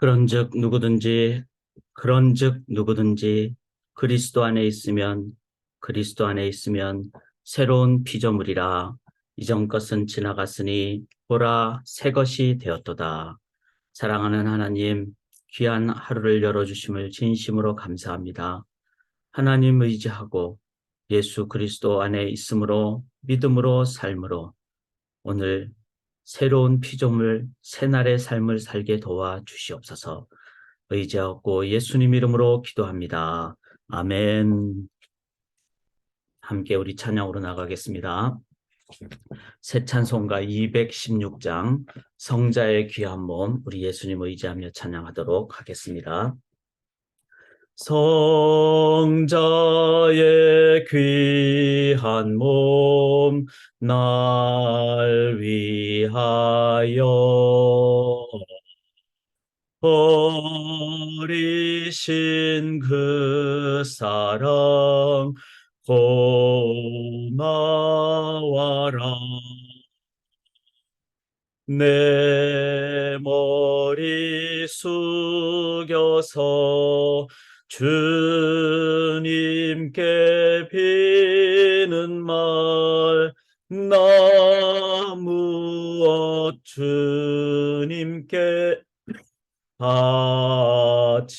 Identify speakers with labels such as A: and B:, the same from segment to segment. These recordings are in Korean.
A: 그런즉 누구든지 그리스도 안에 있으면 새로운 피조물이라. 이전 것은 지나갔으니 보라 새 것이 되었도다. 사랑하는 하나님, 귀한 하루를 열어주심을 진심으로 감사합니다. 하나님 의지하고 예수 그리스도 안에 있음으로 믿음으로 삶으로 오늘 새로운 피조물 새날의 삶을 살게 도와 주시옵소서. 의지하고 예수님 이름으로 기도합니다. 아멘. 함께 우리 찬양으로 나가겠습니다. 새 찬송가 216장 성자의 귀한 몸, 우리 예수님 의지하며 찬양하도록 하겠습니다. 성자의 귀한 몸 날 위하여 버리신 그 사랑 고마워라. 내 머리 숙여서 주님께 비는 말, 나 무엇 주님께 바치리까.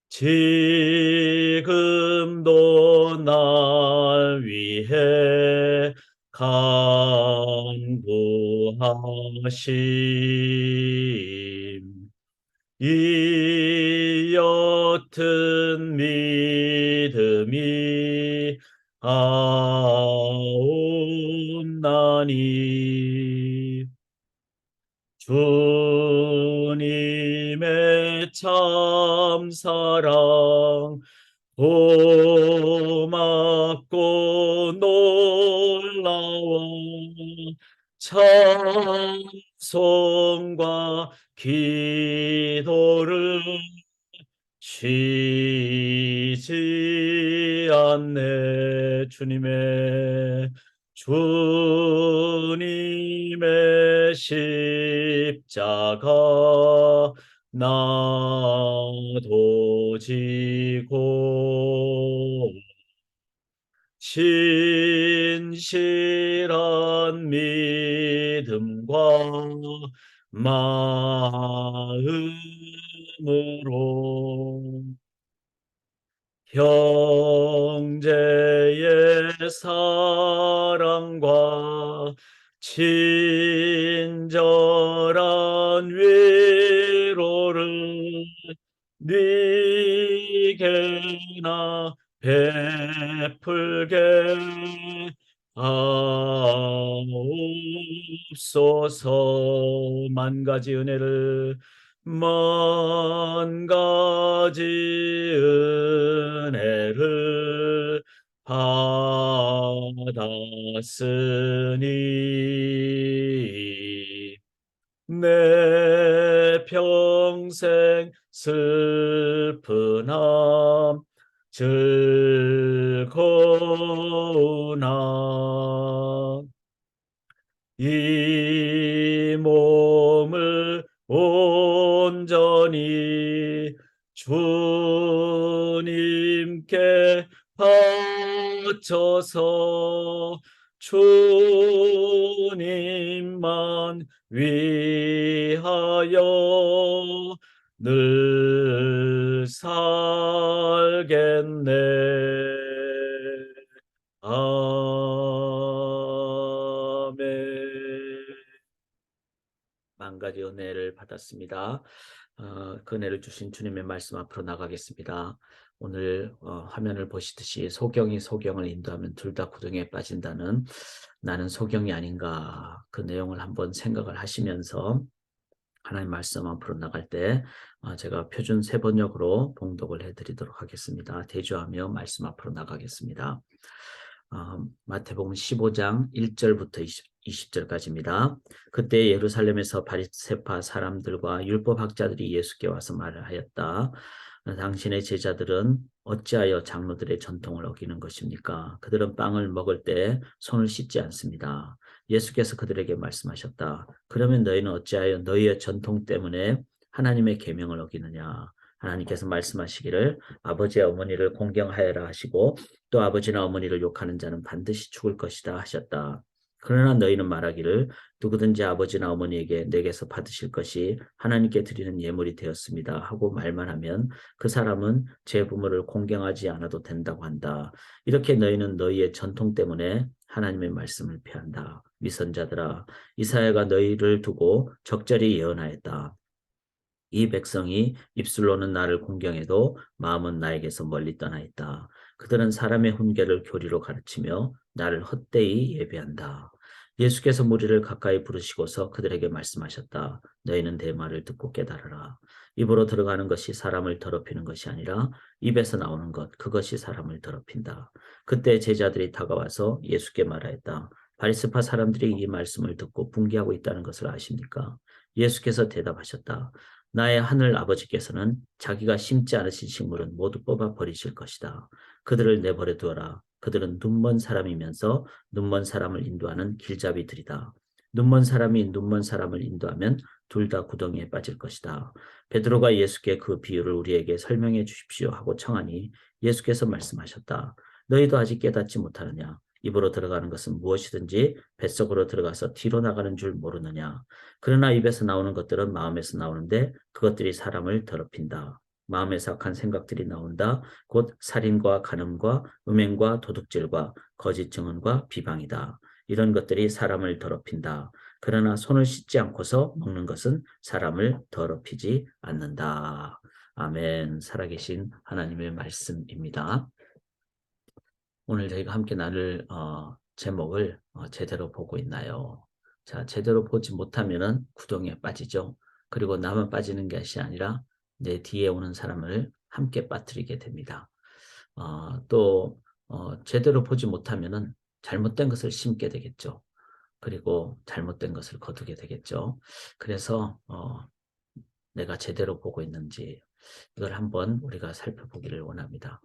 A: 지금도 날 위해 간구하심. 이 옅은 믿음이 아옵나니. 주님의 참사랑 고맙고 놀라워 찬송과 기도를 쉬지 않네. 주님의 십자가 나도 지고 진실한 믿음과 마음으로 형제의 사랑과 친절한 위로를 네게나 베풀게 하옵소서. 만 가지 은혜를 받았으니 내 평생 슬프나 즐거우나 이 몸을 온전히 주님께 바쳐서 주님만 위하여 늘 살겠네. 아멘. 만 가지 은혜를 받았습니다. 그 은혜를 주신 주님의 말씀 앞으로 나가겠습니다. 오늘 화면을 보시듯이 소경이 소경을 인도하면 둘 다 구덩이에 빠진다는 나는 소경이 아닌가, 그 내용을 한번 생각을 하시면서 하나님 말씀 앞으로 나갈 때 제가 표준 세번역으로 봉독을 해드리도록 하겠습니다. 대주하며 말씀 앞으로 나가겠습니다. 마태복음 15장 1절부터 20절까지입니다. 그때 예루살렘에서 바리새파 사람들과 율법학자들이 예수께 와서 말을 하였다. 당신의 제자들은 어찌하여 장로들의 전통을 어기는 것입니까? 그들은 빵을 먹을 때 손을 씻지 않습니다. 예수께서 그들에게 말씀하셨다. 그러면 너희는 어찌하여 너희의 전통 때문에 하나님의 계명을 어기느냐. 하나님께서 말씀하시기를 아버지와 어머니를 공경하여라 하시고 또 아버지나 어머니를 욕하는 자는 반드시 죽을 것이다 하셨다. 그러나 너희는 말하기를 누구든지 아버지나 어머니에게 내게서 받으실 것이 하나님께 드리는 예물이 되었습니다 하고 말만 하면 그 사람은 제 부모를 공경하지 않아도 된다고 한다. 이렇게 너희는 너희의 전통 때문에 하나님의 말씀을 피한다. 위선자들아, 이사야가 너희를 두고 적절히 예언하였다. 이 백성이 입술로는 나를 공경해도 마음은 나에게서 멀리 떠나 있다. 그들은 사람의 훈계를 교리로 가르치며 나를 헛되이 예배한다. 예수께서 무리를 가까이 부르시고서 그들에게 말씀하셨다. 너희는 내 말을 듣고 깨달으라. 입으로 들어가는 것이 사람을 더럽히는 것이 아니라 입에서 나오는 것, 그것이 사람을 더럽힌다. 그때 제자들이 다가와서 예수께 말하였다. 바리새파 사람들이 이 말씀을 듣고 분개하고 있다는 것을 아십니까? 예수께서 대답하셨다. 나의 하늘 아버지께서는 자기가 심지 않으신 식물은 모두 뽑아 버리실 것이다. 그들을 내버려 두어라. 그들은 눈먼 사람이면서 눈먼 사람을 인도하는 길잡이들이다. 눈먼 사람이 눈먼 사람을 인도하면 둘 다 구덩이에 빠질 것이다. 베드로가 예수께 그 비유를 우리에게 설명해 주십시오 하고 청하니 예수께서 말씀하셨다. 너희도 아직 깨닫지 못하느냐? 입으로 들어가는 것은 무엇이든지 뱃속으로 들어가서 뒤로 나가는 줄 모르느냐? 그러나 입에서 나오는 것들은 마음에서 나오는데 그것들이 사람을 더럽힌다. 마음에서 악한 생각들이 나온다. 곧 살인과 간음과 음행과 도둑질과 거짓 증언과 비방이다. 이런 것들이 사람을 더럽힌다. 그러나 손을 씻지 않고서 먹는 것은 사람을 더럽히지 않는다. 아멘. 살아계신 하나님의 말씀입니다. 오늘 저희가 함께 나눌 제목을 제대로 보고 있나요? 자, 제대로 보지 못하면은 구덩이에 빠지죠. 그리고 나만 빠지는 것이 아니라 내 뒤에 오는 사람을 함께 빠뜨리게 됩니다. 제대로 보지 못하면은 잘못된 것을 심게 되겠죠. 그리고 잘못된 것을 거두게 되겠죠. 그래서 내가 제대로 보고 있는지 이걸 한번 우리가 살펴보기를 원합니다.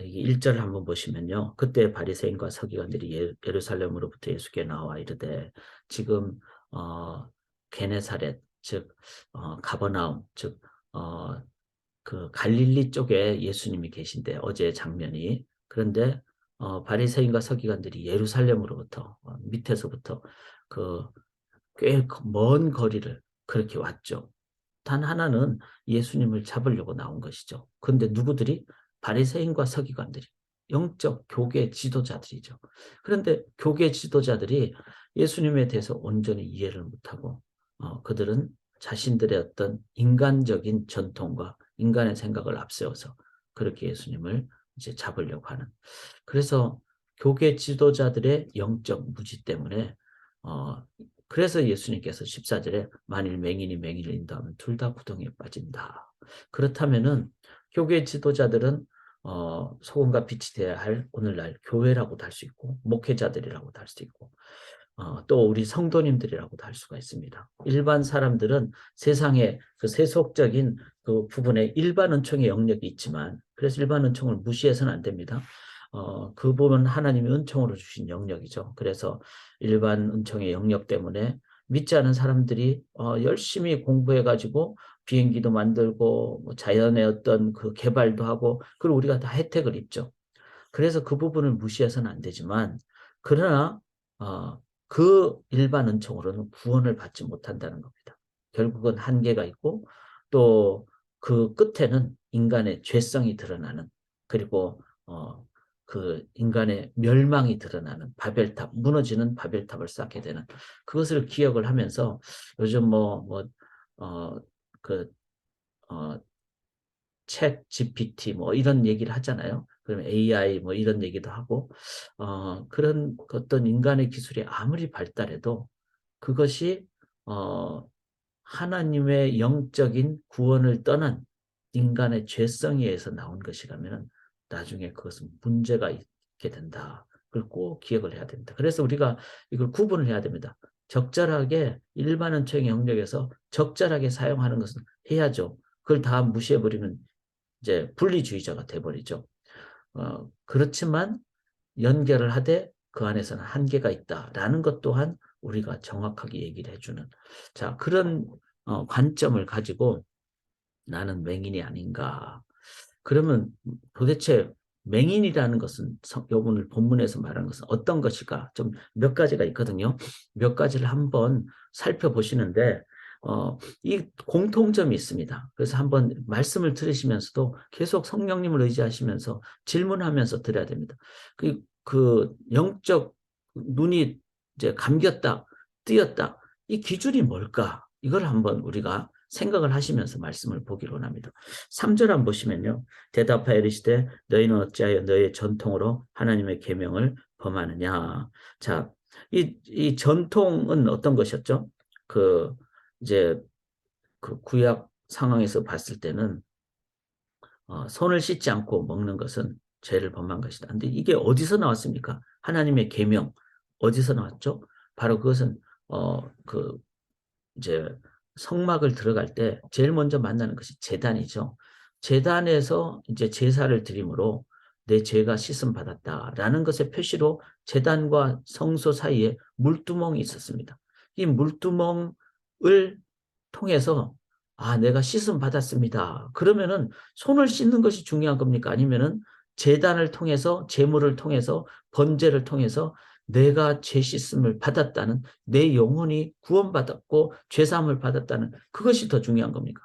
A: 이게 1절을 한번 보시면요. 그때 바리새인과 서기관들이 예루살렘으로부터 예수께 나와 이르되 지금 게네사렛 즉 가버나움 즉 그 갈릴리 쪽에 예수님이 계신데 어제 장면이 그런데 바리새인과 서기관들이 예루살렘으로부터 밑에서부터 그 꽤 먼 거리를 그렇게 왔죠. 단 하나는 예수님을 잡으려고 나온 것이죠. 그런데 누구들이? 바리새인과 서기관들이 영적 교계 지도자들이죠. 그런데 교계 지도자들이 예수님에 대해서 온전히 이해를 못하고 그들은 자신들의 어떤 인간적인 전통과 인간의 생각을 앞세워서 그렇게 예수님을 이제 잡으려고 하는. 그래서 교계 지도자들의 영적 무지 때문에 그래서 예수님께서 14절에 만일 맹인이 맹인을 인도하면 둘 다 구덩이에 빠진다. 그렇다면은 교계 지도자들은 소금과 빛이 되어야 할 오늘날 교회라고도 할 수 있고 목회자들이라고도 할 수 있고 또 우리 성도님들이라고도 할 수가 있습니다. 일반 사람들은 세상에 그 세속적인 그 부분에 일반 은총의 영역이 있지만 그래서 일반 은총을 무시해서는 안 됩니다. 그 부분은 하나님이 은총으로 주신 영역이죠. 그래서 일반 은총의 영역 때문에 믿지 않은 사람들이 열심히 공부해가지고 비행기도 만들고 뭐 자연의 어떤 그 개발도 하고 그리고 우리가 다 혜택을 입죠. 그래서 그 부분을 무시해서는 안 되지만 그러나 그 일반 은총으로는 구원을 받지 못한다는 겁니다. 결국은 한계가 있고 또 그 끝에는 인간의 죄성이 드러나는 그리고 그 인간의 멸망이 드러나는 바벨탑, 무너지는 바벨탑을 쌓게 되는 그것을 기억을 하면서 요즘 그, 챗 GPT 뭐 이런 얘기를 하잖아요. 그러면 AI 뭐 이런 얘기도 하고, 그런 어떤 인간의 기술이 아무리 발달해도 그것이, 하나님의 영적인 구원을 떠난 인간의 죄성에 의해서 나온 것이라면 나중에 그것은 문제가 있게 된다. 그걸 꼭 기억을 해야 됩니다. 그래서 우리가 이걸 구분을 해야 됩니다. 적절하게 일반 은총의 영역에서 적절하게 사용하는 것은 해야죠. 그걸 다 무시해버리면 이제 분리주의자가 돼버리죠. 그렇지만 연결을 하되 그 안에서는 한계가 있다라는 것 또한 우리가 정확하게 얘기를 해주는 그런 관점을 가지고 나는 맹인이 아닌가. 그러면 도대체 맹인이라는 것은 오늘 본문에서 말하는 것은 어떤 것일까? 좀 몇 가지가 있거든요. 몇 가지를 한번 살펴보시는데 이 공통점이 있습니다. 그래서 한번 말씀을 들으시면서도 계속 성령님을 의지하시면서 질문하면서 들어야 됩니다. 그 영적 눈이 이제 감겼다, 뜨였다. 이 기준이 뭘까? 이걸 한번 우리가 생각을 하시면서 말씀을 보기로 합니다. 3절 한번 보시면요. 대답하여 이르시되 너희는 어찌하여 너희의 전통으로 하나님의 계명을 범하느냐. 자, 이 전통은 어떤 것이었죠? 이제 그 구약 상황에서 봤을 때는 손을 씻지 않고 먹는 것은 죄를 범한 것이다. 근데 이게 어디서 나왔습니까? 하나님의 계명 어디서 나왔죠? 바로 그것은 그 이제 성막을 들어갈 때 제일 먼저 만나는 것이 제단이죠. 제단에서 이제 제사를 드림으로 내 죄가 씻음 받았다라는 것의 표시로 제단과 성소 사이에 물두멍이 있었습니다. 이 물두멍을 통해서 내가 씻음 받았습니다. 그러면은 손을 씻는 것이 중요한 겁니까? 아니면은 제단을 통해서 제물을 통해서 번제를 통해서 내가 죄 씻음을 받았다는 내 영혼이 구원받았고 죄사함을 받았다는 그것이 더 중요한 겁니까?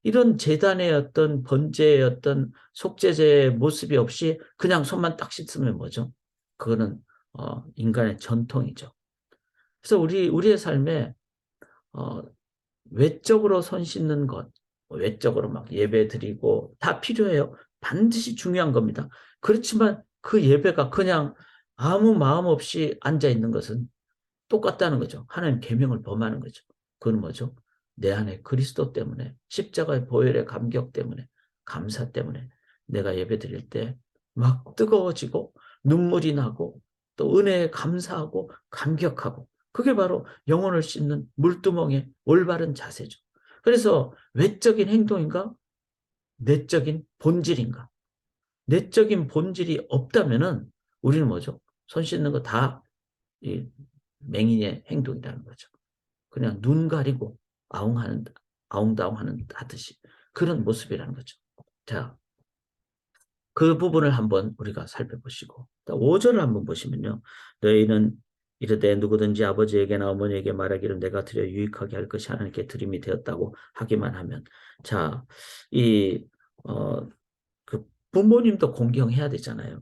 A: 이런 제단의 어떤 번제의 어떤 속죄제의 모습이 없이 그냥 손만 딱 씻으면 뭐죠? 그거는 인간의 전통이죠. 그래서 우리의 삶에 어, 외적으로 손 씻는 것, 외적으로 막 예배 드리고 다 필요해요. 반드시 중요한 겁니다. 그렇지만 그 예배가 그냥 아무 마음 없이 앉아 있는 것은 똑같다는 거죠. 하나님 계명을 범하는 거죠. 그건 뭐죠? 내 안에 그리스도 때문에 십자가의 보혈의 감격 때문에 감사 때문에 내가 예배 드릴 때 막 뜨거워지고 눈물이 나고 또 은혜에 감사하고 감격하고 그게 바로 영혼을 씻는 물두멍의 올바른 자세죠. 그래서 외적인 행동인가? 내적인 본질인가? 내적인 본질이 없다면은 우리는 뭐죠? 손 씻는 거 다 맹인의 행동이라는 거죠. 그냥 눈 가리고 아웅다웅 하듯이 그런 모습이라는 거죠. 자, 그 부분을 한번 우리가 살펴보시고 5절을 한번 보시면요. 너희는 이르되 누구든지 아버지에게나 어머니에게 말하기를 내가 드려 유익하게 할 것이 하나님께 드림이 되었다고 하기만 하면 자, 그 부모님도 공경해야 되잖아요.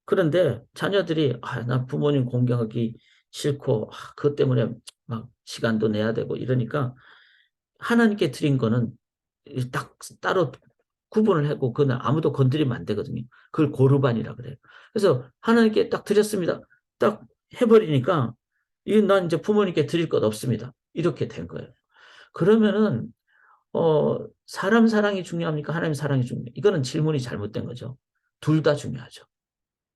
A: 그런데 자녀들이 나 부모님 공경하기 싫고 그것 때문에 막 시간도 내야 되고 이러니까 하나님께 드린 거는 딱 따로 구분을 하고 그건 아무도 건드리면 안 되거든요. 그걸 고르반이라 그래요. 그래서 하나님께 딱 드렸습니다. 딱 해버리니까 난 이제 부모님께 드릴 것 없습니다. 이렇게 된 거예요. 그러면은 사람 사랑이 중요합니까? 하나님 사랑이 중요해요? 이거는 질문이 잘못된 거죠. 둘 다 중요하죠.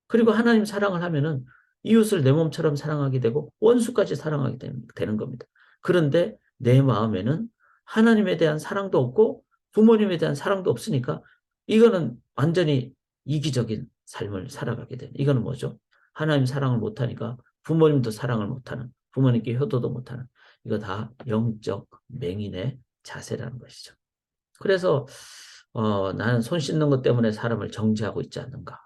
A: 그리고 하나님 사랑을 하면은 이웃을 내 몸처럼 사랑하게 되고 원수까지 사랑하게 되는 겁니다. 그런데 내 마음에는 하나님에 대한 사랑도 없고 부모님에 대한 사랑도 없으니까 이거는 완전히 이기적인 삶을 살아가게 되는. 이거는 뭐죠? 하나님 사랑을 못하니까 부모님도 사랑을 못하는, 부모님께 효도도 못하는 이거 다 영적 맹인의 자세라는 것이죠. 그래서 나는 손 씻는 것 때문에 사람을 정죄하고 있지 않는가.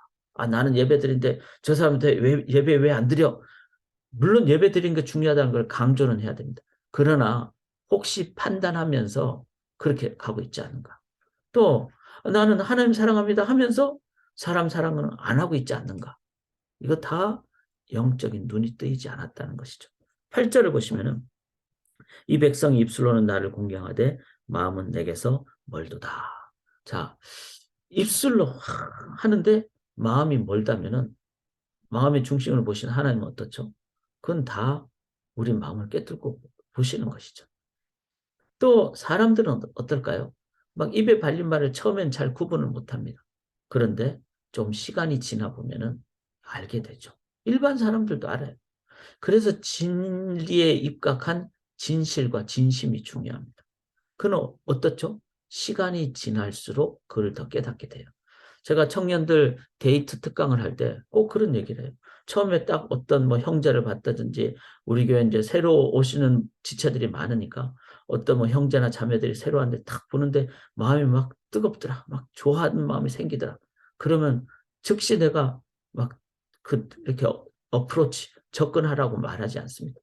A: 나는 예배 드리는데 저 사람한테 예배 왜 안 드려? 물론 예배 드리는 게 중요하다는 걸 강조는 해야 됩니다. 그러나 혹시 판단하면서 그렇게 가고 있지 않는가. 또 나는 하나님 사랑합니다 하면서 사람 사랑은 안 하고 있지 않는가. 이거 다 영적인 눈이 뜨이지 않았다는 것이죠. 8절을 보시면은 이 백성이 입술로는 나를 공경하되 마음은 내게서 멀도다. 자, 입술로 하는데 마음이 멀다면은 마음의 중심을 보시는 하나님은 어떻죠? 그건 다 우리 마음을 깨뚫고 보시는 것이죠. 또 사람들은 어떨까요? 막 입에 발린 말을 처음엔 잘 구분을 못합니다. 그런데 좀 시간이 지나 보면은 알게 되죠. 일반 사람들도 알아요. 그래서 진리에 입각한 진실과 진심이 중요합니다. 그는 어떻죠? 시간이 지날수록 그걸 더 깨닫게 돼요. 제가 청년들 데이트 특강을 할 때 꼭 그런 얘기를 해요. 처음에 딱 어떤 뭐 형제를 봤다든지 우리 교회 이제 새로 오시는 지체들이 많으니까 어떤 뭐 형제나 자매들이 새로 왔는데 딱 보는데 마음이 막 뜨겁더라. 막 좋아하는 마음이 생기더라. 그러면 즉시 내가 막 이렇게 어프로치, 접근하라고 말하지 않습니다.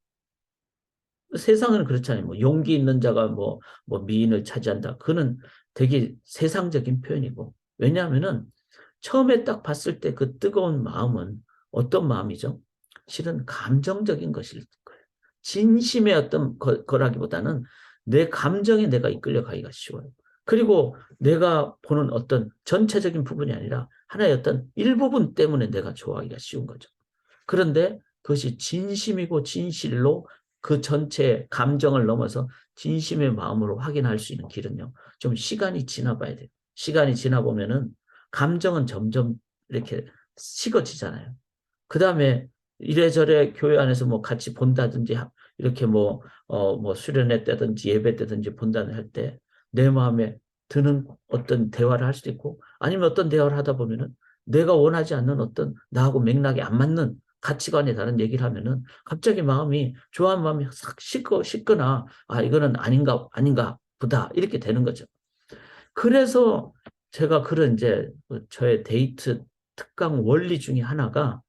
A: 세상은 그렇잖아요. 뭐 용기 있는 자가 뭐 미인을 차지한다. 그거는 되게 세상적인 표현이고. 왜냐하면은 처음에 딱 봤을 때 그 뜨거운 마음은 어떤 마음이죠? 실은 감정적인 것일 거예요. 진심의 어떤 거라기보다는 내 감정에 내가 이끌려 가기가 쉬워요. 그리고 내가 보는 어떤 전체적인 부분이 아니라 하나의 어떤 일부분 때문에 내가 좋아하기가 쉬운 거죠. 그런데 그것이 진심이고 진실로 그 전체 감정을 넘어서 진심의 마음으로 확인할 수 있는 길은요. 좀 시간이 지나봐야 돼요. 시간이 지나보면은 감정은 점점 이렇게 식어지잖아요. 그 다음에 이래저래 교회 안에서 뭐 같이 본다든지 이렇게 뭐 수련회 때든지 예배 때든지 본다든지 할 때 내 마음에 드는 어떤 대화를 할 수도 있고 아니면 어떤 대화를 하다 보면은 내가 원하지 않는 어떤 나하고 맥락이 안 맞는 가치관에 다른 얘기를 하면은 갑자기 마음이 좋아하는 마음이 싹 식거나 아 이거는 아닌가 보다 이렇게 되는 거죠. 그래서 제가 그런 이제 저의 데이트 특강 원리 중에 하나가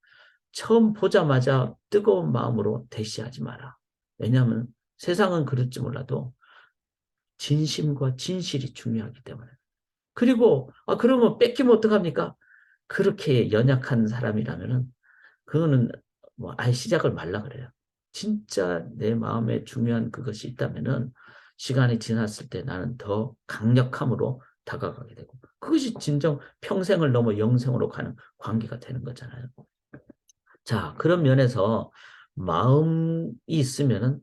A: 처음 보자마자 뜨거운 마음으로 대시하지 마라. 왜냐하면 세상은 그럴지 몰라도 진심과 진실이 중요하기 때문에. 그리고 그러면 뺏기면 어떡합니까? 그렇게 연약한 사람이라면은 그거는 뭐 아예 시작을 말라 그래요. 진짜 내 마음에 중요한 그것이 있다면은 시간이 지났을 때 나는 더 강력함으로 다가가게 되고 그것이 진정 평생을 넘어 영생으로 가는 관계가 되는 거잖아요. 자, 그런 면에서 마음이 있으면은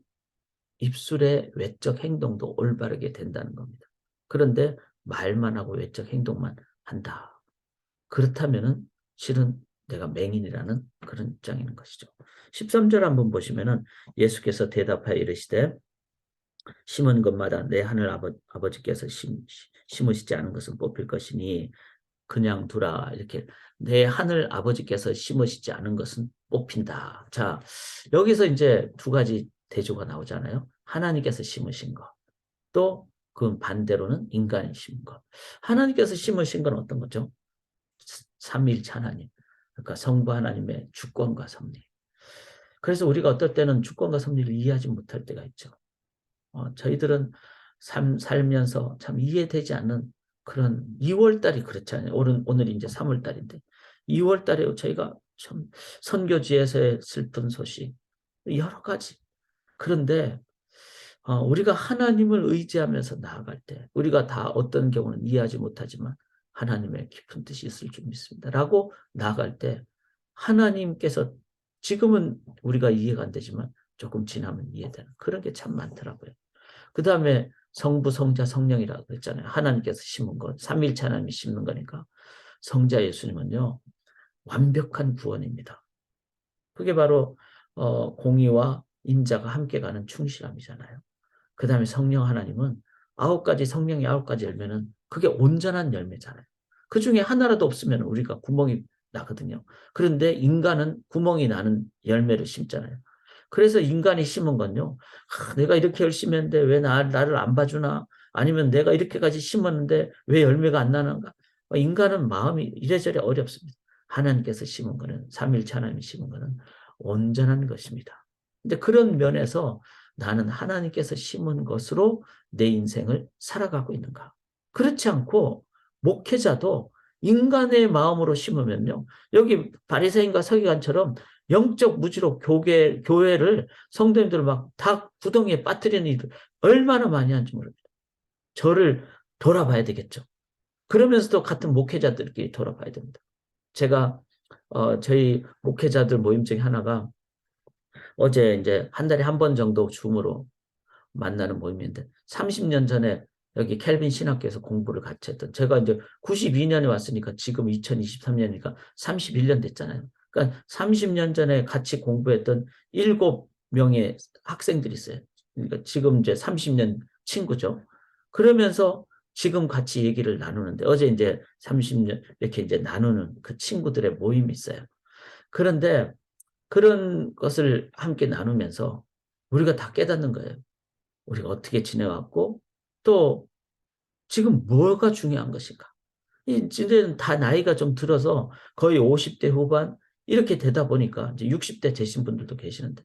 A: 입술의 외적 행동도 올바르게 된다는 겁니다. 그런데 말만 하고 외적 행동만 한다. 그렇다면은 실은 내가 맹인이라는 그런 입장인 것이죠. 13절 한번 보시면은 예수께서 대답하여 이르시되 심은 것마다 내 하늘 아버지께서 심으시지 않은 것은 뽑힐 것이니 그냥 두라. 이렇게 내 하늘 아버지께서 심으시지 않은 것은 뽑힌다. 자, 여기서 이제 두 가지 대조가 나오잖아요. 하나님께서 심으신 것. 또 그 반대로는 인간이 심은 것. 하나님께서 심으신 건 어떤 거죠? 삼위일체 하나님. 그러니까 성부 하나님의 주권과 섭리. 그래서 우리가 어떨 때는 주권과 섭리를 이해하지 못할 때가 있죠. 저희들은 살면서 참 이해되지 않는 그런 2월달이 그렇잖아요. 오늘 이제 3월달인데 2월달에 저희가 참 선교지에서의 슬픈 소식 여러 가지. 그런데 우리가 하나님을 의지하면서 나아갈 때 우리가 다 어떤 경우는 이해하지 못하지만 하나님의 깊은 뜻이 있을 줄 믿습니다. 라고 나아갈 때 하나님께서 지금은 우리가 이해가 안 되지만 조금 지나면 이해되는 그런 게 참 많더라고요. 그 다음에 성부, 성자, 성령이라고 했잖아요. 하나님께서 심은 것, 삼위일체 하나님이 심는 거니까 성자 예수님은요 완벽한 구원입니다. 그게 바로 공의와 인자가 함께 가는 충실함이잖아요. 그 다음에 성령 하나님은 성령이 9가지 열매는 그게 온전한 열매잖아요. 그 중에 하나라도 없으면 우리가 구멍이 나거든요. 그런데 인간은 구멍이 나는 열매를 심잖아요. 그래서 인간이 심은 건요. 내가 이렇게 열심히 했는데 왜 나를 안 봐주나? 아니면 내가 이렇게까지 심었는데 왜 열매가 안 나는가? 인간은 마음이 이래저래 어렵습니다. 하나님께서 심은 거는 삼위일체 하나님이 심은 거는 온전한 것입니다. 근데 그런 면에서 나는 하나님께서 심은 것으로 내 인생을 살아가고 있는가? 그렇지 않고 목회자도 인간의 마음으로 심으면요. 여기 바리새인과 서기관처럼 영적 무지로 교회를 성도님들을 막 다 구덩이에 빠뜨리는 일을 얼마나 많이 하는지 모릅니다. 저를 돌아봐야 되겠죠. 그러면서도 같은 목회자들끼리 돌아봐야 됩니다. 제가 저희 목회자들 모임 중에 하나가 어제 이제 한 달에 한 번 정도 줌으로 만나는 모임인데 30년 전에 여기 켈빈 신학교에서 공부를 같이 했던 제가 이제 92년에 왔으니까 지금 2023년이니까 31년 됐잖아요. 그러니까 30년 전에 같이 공부했던 7명의 학생들이 있어요. 그러니까 지금 이제 30년 친구죠. 그러면서 지금 같이 얘기를 나누는데 어제 이제 30년 이렇게 이제 나누는 그 친구들의 모임이 있어요. 그런데 그런 것을 함께 나누면서 우리가 다 깨닫는 거예요. 우리가 어떻게 지내왔고 또 지금 뭐가 중요한 것인가. 이제는 다 나이가 좀 들어서 거의 50대 후반 이렇게 되다 보니까 이제 60대 되신 분들도 계시는데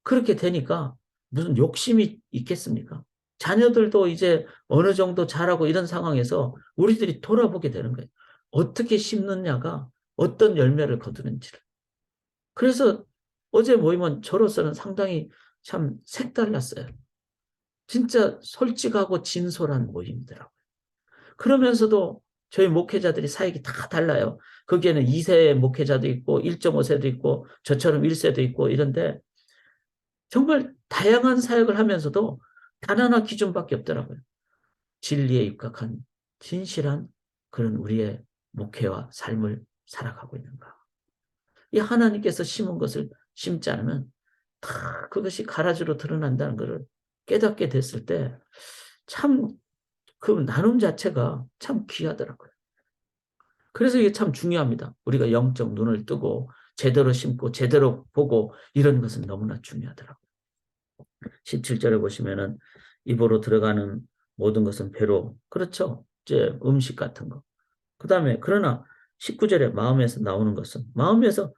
A: 그렇게 되니까 무슨 욕심이 있겠습니까? 자녀들도 이제 어느 정도 자라고 이런 상황에서 우리들이 돌아보게 되는 거예요. 어떻게 심느냐가 어떤 열매를 거두는지를. 그래서 어제 모임은 저로서는 상당히 참 색달랐어요. 진짜 솔직하고 진솔한 모임이더라고요. 그러면서도 저희 목회자들이 사역이 다 달라요. 거기에는 2세 목회자도 있고 1.5세도 있고 저처럼 1세도 있고 이런데 정말 다양한 사역을 하면서도 단 하나 기준밖에 없더라고요. 진리에 입각한 진실한 그런 우리의 목회와 삶을 살아가고 있는가. 이 하나님께서 심은 것을 심지 않으면 다 그것이 가라지로 드러난다는 것을 깨닫게 됐을 때 참 그 나눔 자체가 참 귀하더라고요. 그래서 이게 참 중요합니다. 우리가 영적 눈을 뜨고 제대로 심고 제대로 보고 이런 것은 너무나 중요하더라고요. 17절에 보시면은 입으로 들어가는 모든 것은 배로 그렇죠. 이제 음식 같은 거. 그다음에 그러나 19절에 마음에서 나오는 것은 마음에서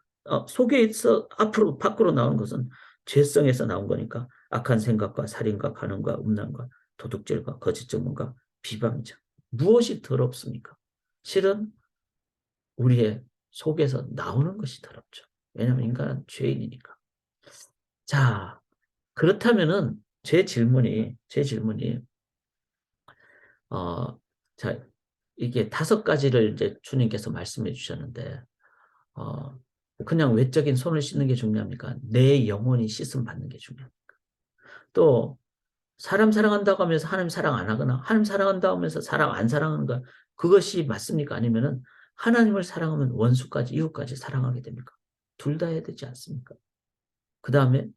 A: 속에 있어 앞으로 밖으로 나오는 것은 죄성에서 나온 거니까 악한 생각과 살인과 간음과 음란과 도둑질과 거짓 증언과 비방자 무엇이 더럽습니까? 실은 우리의 속에서 나오는 것이 더럽죠. 왜냐하면 인간은 죄인이니까. 자, 그렇다면은 제 질문이 어, 자, 이게 5가지를 이제 주님께서 말씀해 주셨는데 어, 그냥 외적인 손을 씻는 게 중요합니까? 내 영혼이 씻음 받는 게 중요합니까? 또 사람 사랑한다고 하면서 하나님 사랑 안 하거나 하나님 사랑한다고 하면서 사람 안 사랑하는 거 그것이 맞습니까? 아니면은 하나님을 사랑하면 원수까지 이웃까지 사랑하게 됩니까? 둘 다 해야 되지 않습니까? 그 다음에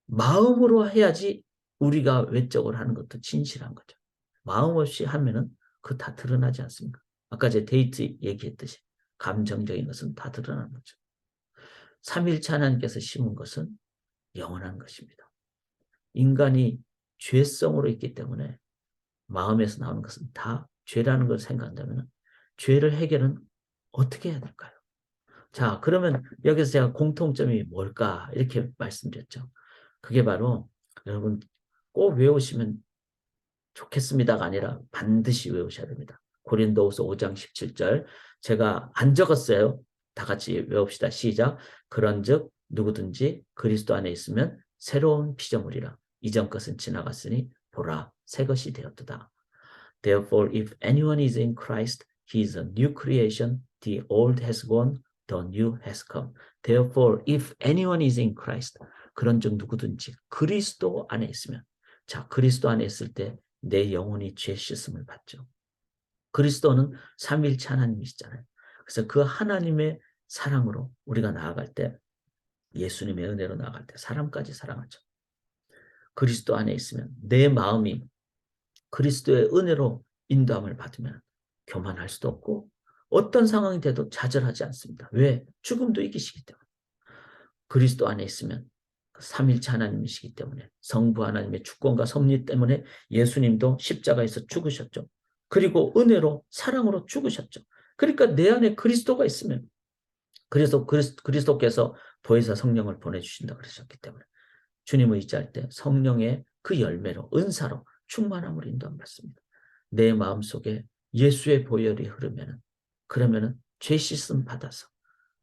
A: 마음으로 해야지 우리가 외적으로 하는 것도 진실한 거죠. 마음 없이 하면은 그거 다 드러나지 않습니까? 아까 제 데이트 얘기했듯이 감정적인 것은 다 드러나는 거죠. 삼일체 하나님께서 심은 것은 영원한 것입니다. 인간이 죄성으로 있기 때문에 마음에서 나오는 것은 다 죄라는 걸 생각한다면 죄를 해결은 어떻게 해야 될까요? 자, 그러면 여기서 제가 공통점이 뭘까? 이렇게 말씀드렸죠. 그게 바로 여러분 꼭 외우시면 좋겠습니다가 아니라 반드시 외우셔야 됩니다. 고린도후서 5장 17절 제가 안 적었어요. 다 같이 외웁시다. 시작. 그런즉 누구든지 그리스도 안에 있으면 새로운 피조물이라. 이전 것은 지나갔으니 보라 새 것이 되었도다. Therefore, if anyone is in Christ, he is a new creation. The old has gone, the new has come. Therefore, if anyone is in Christ, 그런즉 누구든지 그리스도 안에 있으면, 자, 그리스도 안에 있을 때 내 영혼이 죄 씻음을 받죠. 그리스도는 삼위일체 하나님이시잖아요. 그래서 그 하나님의 사랑으로 우리가 나아갈 때, 예수님의 은혜로 나아갈 때 사람까지 사랑하죠. 그리스도 안에 있으면 내 마음이 그리스도의 은혜로 인도함을 받으면 교만할 수도 없고 어떤 상황이 돼도 좌절하지 않습니다. 왜? 죽음도 이기시기 때문에. 그리스도 안에 있으면 삼일체 하나님이시기 때문에 성부 하나님의 주권과 섭리 때문에 예수님도 십자가에서 죽으셨죠. 그리고 은혜로 사랑으로 죽으셨죠. 그러니까 내 안에 그리스도가 있으면 그리스도께서 보혜사 성령을 보내주신다 그러셨기 때문에 주님을 의지할 때 성령의 그 열매로 은사로 충만함을 인도함 받습니다. 내 마음속에 예수의 보혈이 흐르면은 그러면은 죄 씻음 받아서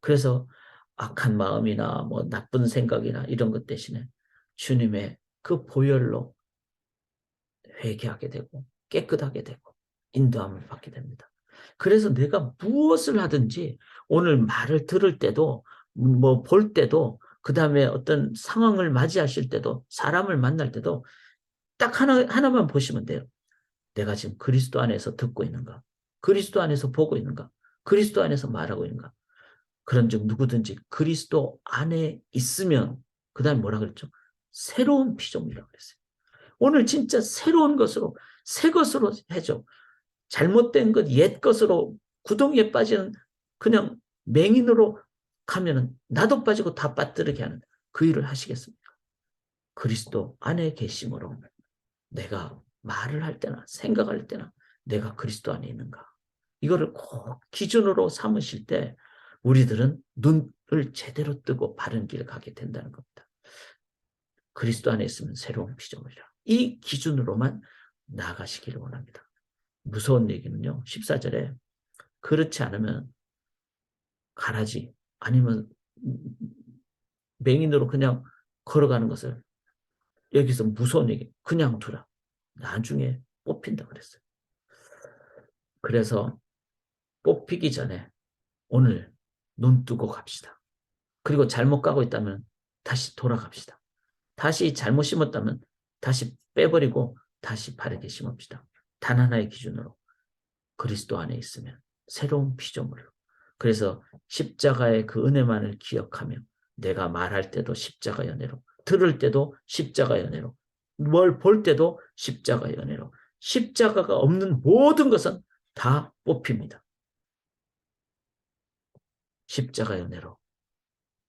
A: 그래서 악한 마음이나 뭐 나쁜 생각이나 이런 것 대신에 주님의 그 보혈로 회개하게 되고 깨끗하게 되고 인도함을 받게 됩니다. 그래서 내가 무엇을 하든지 오늘 말을 들을 때도 뭐 볼 때도 그 다음에 어떤 상황을 맞이하실 때도 사람을 만날 때도 딱 하나만 보시면 돼요. 내가 지금 그리스도 안에서 듣고 있는가? 그리스도 안에서 보고 있는가? 그리스도 안에서 말하고 있는가? 그런즉 누구든지 그리스도 안에 있으면 그 다음에 뭐라 그랬죠? 새로운 피조물이라고 그랬어요. 오늘 진짜 새로운 것으로 새 것으로 해줘. 잘못된 것, 옛 것으로 구덩이에 빠지는 그냥 맹인으로 가면은 나도 빠지고 다 빠뜨리게 하는 그 일을 하시겠습니까? 그리스도 안에 계심으로 내가 말을 할 때나 생각할 때나 내가 그리스도 안에 있는가? 이거를 꼭 기준으로 삼으실 때 우리들은 눈을 제대로 뜨고 바른 길을 가게 된다는 겁니다. 그리스도 안에 있으면 새로운 피조물이라. 이 기준으로만 나가시기를 원합니다. 무서운 얘기는요. 14절에 그렇지 않으면 가라지 아니면 맹인으로 그냥 걸어가는 것을 여기서 무서운 얘기 그냥 두라. 나중에 뽑힌다 그랬어요. 그래서 뽑히기 전에 오늘 눈 뜨고 갑시다. 그리고 잘못 가고 있다면 다시 돌아갑시다. 다시 잘못 심었다면 다시 빼버리고 다시 바르게 심읍시다. 단 하나의 기준으로 그리스도 안에 있으면 새로운 피조물로. 그래서 십자가의 그 은혜만을 기억하며 내가 말할 때도 십자가 연애로, 들을 때도 십자가 연애로, 뭘 볼 때도 십자가 연애로. 십자가가 없는 모든 것은 다 뽑힙니다. 십자가 연애로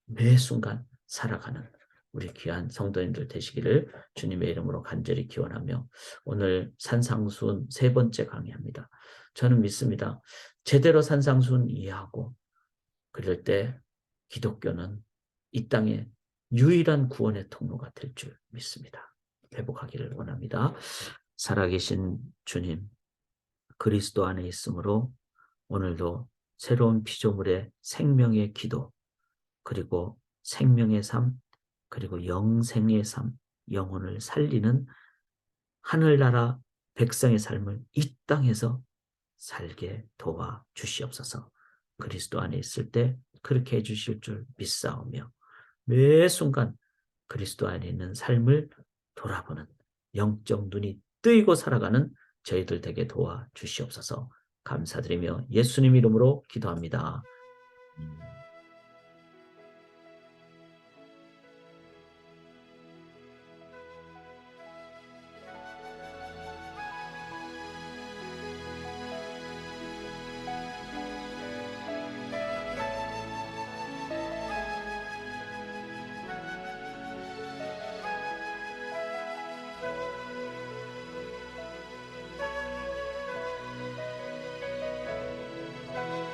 A: 매 순간 살아가는 우리 귀한 성도님들 되시기를 주님의 이름으로 간절히 기원하며 오늘 산상수훈 세 번째 강의합니다. 저는 믿습니다. 제대로 산상수훈 이해하고 그럴 때 기독교는 이 땅에 유일한 구원의 통로가 될 줄 믿습니다. 회복하기를 원합니다. 살아계신 주님, 그리스도 안에 있으므로 오늘도 새로운 피조물의 생명의 기도, 그리고 생명의 삶, 그리고 영생의 삶, 영혼을 살리는 하늘나라 백성의 삶을 이 땅에서 살게 도와 주시옵소서. 그리스도 안에 있을 때 그렇게 해주실 줄 믿사오며 매 순간 그리스도 안에 있는 삶을 돌아보는 영적 눈이 뜨이고 살아가는 저희들 되게 도와 주시옵소서. 감사드리며 예수님 이름으로 기도합니다.